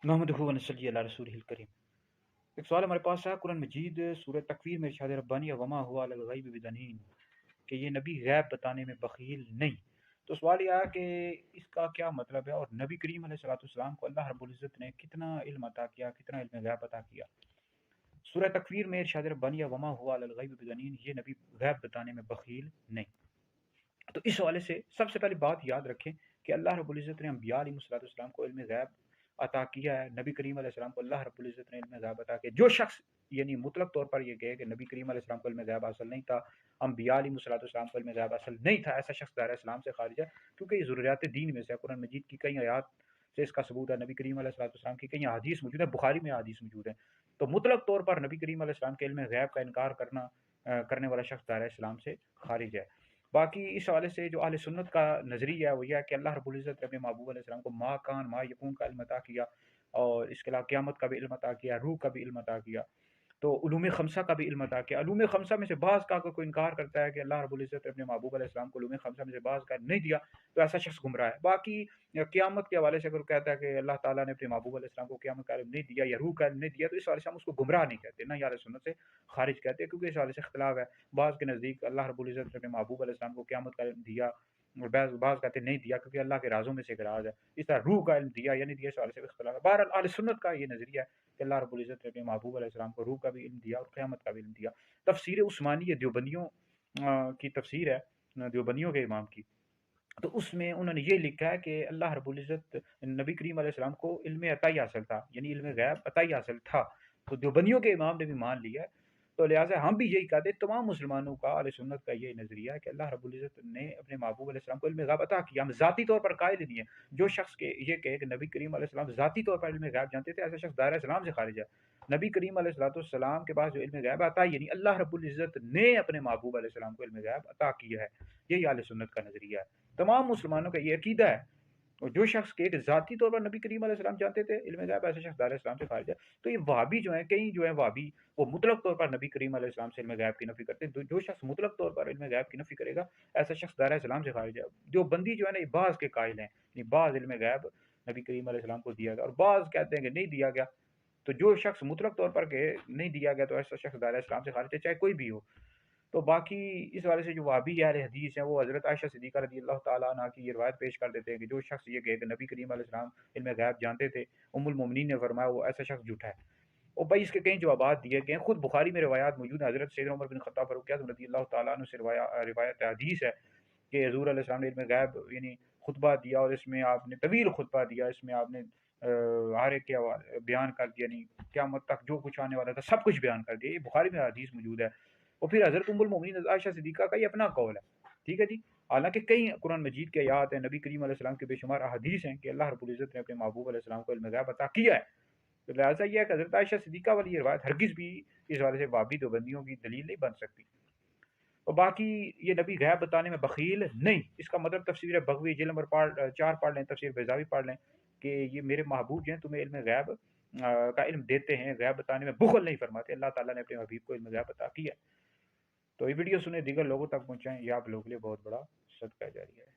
नहमदुहु व नसल्ली अला रसूलिहिल करीम। एक सवाल हमारे पास है कुरान मजीद सूरह तकवीर में इरशाद रब्बानी वमा हुवा अलल गैबि बिदनीन कि ये नबी गैब बताने में बखील नहीं। तो सवाल यह है कि इसका क्या मतलब है और नबी करीम अलैहिस्सलाम को अल्लाह रब्बुल इज़्ज़त ने कितना इल्म अता किया, कितना इल्म गैब अता किया। सूरह तकवीर में इरशाद रब्बानी वमा हुवा अलल गैबि बिदनीन, ये नबी गैब बताने में बखील नहीं। तो इस हवाले से सबसे पहली बात याद रखें कि अल्लाह रब्बुल इज़्ज़त ने अंबिया अलैहिस्सलाम को इल्म गैब अता किया है। नबी करीम अलैहिस्सलाम को अल्लाह रब्बुल इज़्ज़त ने इल्म गैब अता किया। जो शख्स यानी मुतलक तौर पर ये कहे कि नबी करीम अलैहिस्सलाम को इल्म गैब हासिल नहीं था, अंबिया अलैहिस्सलाम को इल्म गैब हासिल नहीं था, ऐसा शख्स दायरा इस्लाम से खारिज है, क्योंकि ये ज़रूरियात दीन में से है। कुरान मजीद की कई आयात से इसका सबूत है। नबी करीम अलैहिस्सलाम की कई हदीस मौजूद है, बुखारी में हदीस मौजूद है। तो मुतलक तौर पर नबी करीम अलैहिस्सलाम के इल्म गैब का इनकार करने वाला शख्स दायरा इस्लाम से खारिज है। बाकी इस हवाले से जो अहले सुन्नत का नज़रिया है वो यह है कि अल्लाह रब्बुल इज़्ज़त ने अपने महबूब अलैहिस्सलाम को मा कान मा यकून का इल्म अता किया, और इसके अलावा क़यामत का भी इल्म अता किया, रूह का भी इल्म अता किया, तो उलूम खमसा का भी इल्म अता किया। उलूम खमसा में से बाज़ का अगर कोई इनकार करता है कि अल्लाह रब्बुल इज़्ज़त ने अपने महबूब अलैहिस्सलाम को उलूम खमसा में से बाज़ का नहीं दिया, तो ऐसा शख्स गुमराह है। बाकी क़यामत के हवाले से अगर कहता है कि अल्लाह ताला ने अपने महबूब अलैहिस्सलाम को क़यामत का इल्म नहीं दिया या रूह का इल्म नहीं दिया, तो इस हवाले से हम उसको गुमराह नहीं कहते, ना ही अहले सुन्नत से खारिज कहते हैं, क्योंकि इस हवाले से इख्तिलाफ है। बाज़ के नज़दीक अल्लाह रब्बुल इज़्ज़त ने अपने महबूब अलैहिस्सलाम को क़यामत का इल्म दिया, और बाज़ कहते नहीं दिया क्योंकि अल्लाह के राज़ों में से एक राज़ है। इस तरह रूह का इल्म दिया या नहीं दिया, इस हवाले से इख्तिलाफ है। बहरहाल अहले सुन्नत का ये नज़रिया है कि अल्लाह रब्बुल इज़्ज़त ने अपने महबूब अलैहिस्सलाम को रूह का भी इल्म दिया और क़यामत का भी इल्म दिया। तफसीर उस्मानी देवबंदियों की तफसीर है, देवबंदियों के इमाम की, तो उसमें उन्होंने ये लिखा है कि अल्लाह रब्बुल इज़्ज़त नबी करीम अलैहिस्सलाम को इल्म अताई हासिल था, यानी इल्म गैब अताई हासिल था। तो देवबंदियों के इमाम ने भी मान लिया है। तो लिहाजा हम भी यही कहते हैं, तमाम मुसलमानों का अहले सुन्नत का यही नज़रिया है कि अल्लाह रब्बुल इज़्ज़त ने अपने महबूब अलैहिस्सलाम को इल्म गैब अता किया। हम ज़ाती तौर पर कायल नहीं है। जो शख्स के ये कहे कि नबी करीम अलैहिस्सलाम ज़ाती तौर पर इल्म गैब जानते थे, ऐसा शख्स दायरा इस्लाम से खारिज है। नबी करीम अलैहिस्सलाम के पास जो इल्म गैब अता है, यानी अल्लाह रब्बुल इज़्ज़त ने अपने महबूब अलैहिस्सलाम को इल्म गैब अता किया है। यही अहले सुन्नत का नज़रिया है। तमाम मुसलमानों का ये अकीदा है। और जो शख्स के ज़ाती तौर पर नबी करीम अलैहिस्सलाम जानते थे इल्म गैब, ऐसे शख्स दायरा इस्लाम से खारिज है। तो ये वहाबी जो है, कई जो है वहाबी, वो मुतलक तौर पर नबी करीम अलैहिस्सलाम से इल्म गैब की नफ़ी करते हैं। तो जो शख्स मुतलक तौर पर इल्म गैब की नफ़ी करेगा, ऐसा शख्स दायरा इस्लाम से खारिज है। जो बंदी जो है ना, ये बाज़ के कायल हैं, ये बाज़ इल्म गैब नबी करीम अलैहिस्सलाम को दिया गया और बाज़ कहते हैं कि नहीं दिया गया। तो जो शख्स मुतलक तौर पर कहे नहीं दिया गया, तो ऐसा शख्स दायरा इस्लाम से खारिज है, चाहे कोई भी हो। तो बाकी इस वाले से जो वहाबी अहले हदीस हैं, वो हज़रत आयशा सिद्दीक़ा रज़ियल्लाहु ताला अन्हा की ये रिवायत पेश कर देते हैं कि जो शख्स ये कहे कि नबी करीम अलैहिस्सलाम इल्म गैब जानते थे, उम्मुल मोमिनीन ने फरमाया वो ऐसा शख्स झूठा है। और भाई इसके कई जवाबात दिए गए हैं, खुद बुखारी में रिवायात मौजूद है। हज़रत सैयदना उमर बिन खत्ताब फारूक आज़म रज़ियल्लाहु ताला अन्हु से रिवायत हदीस है कि हुज़ूर अलैहिस्सलाम ने इल्म गैब यानी खुतबा दिया, और इसमें आपने तवील खुतबा दिया, इसमें आपने हर एक के बयान कर दिया, यानी क़यामत तक जो कुछ आने वाला था सब कुछ बयान कर दिया। ये बुखारी में हदीस मौजूद है। और फिर हज़रत उम्मुल मोमिनीन आयशा सिद्दीक़ा का ये अपना कौल है। ठीक है जी। हालाँकि कई कुरान मजीद के आयात हैं, नबी करीम अलैहिस्सलाम के बेशुमार अहादीस हैं कि अल्लाह रब्बुल इज़्ज़त ने अपने महबूब अलैहिस्सलाम को इल्म गैब अता किया है। तो लिहाजा ये है कि हज़रत आयशा सिद्दीक़ा वाली ये रिवायत हरगिज़ भी इस हवाले से वहाबी देवबंदियों की दलील नहीं बन सकती। और बाकी ये नबी गैब बताने में बखील नहीं, इसका मतलब तफसीर बगवी जिल्द नंबर 4 पढ़ लें, तफसीर बैज़ावी पढ़ लें कि ये मेरे महबूब जो हैं तुम्हें इल्म गैब का इल्म देते हैं, गैब बताने में बुख़ल नहीं फरमाते। अल्लाह ताला ने अपने हबीब को इल्म गैब अता किया है। तो ये वीडियो सुने, दीगर लोगों तक पहुँचाएँ, ये आप लोगों के लिए बहुत बड़ा सदका जारिया है।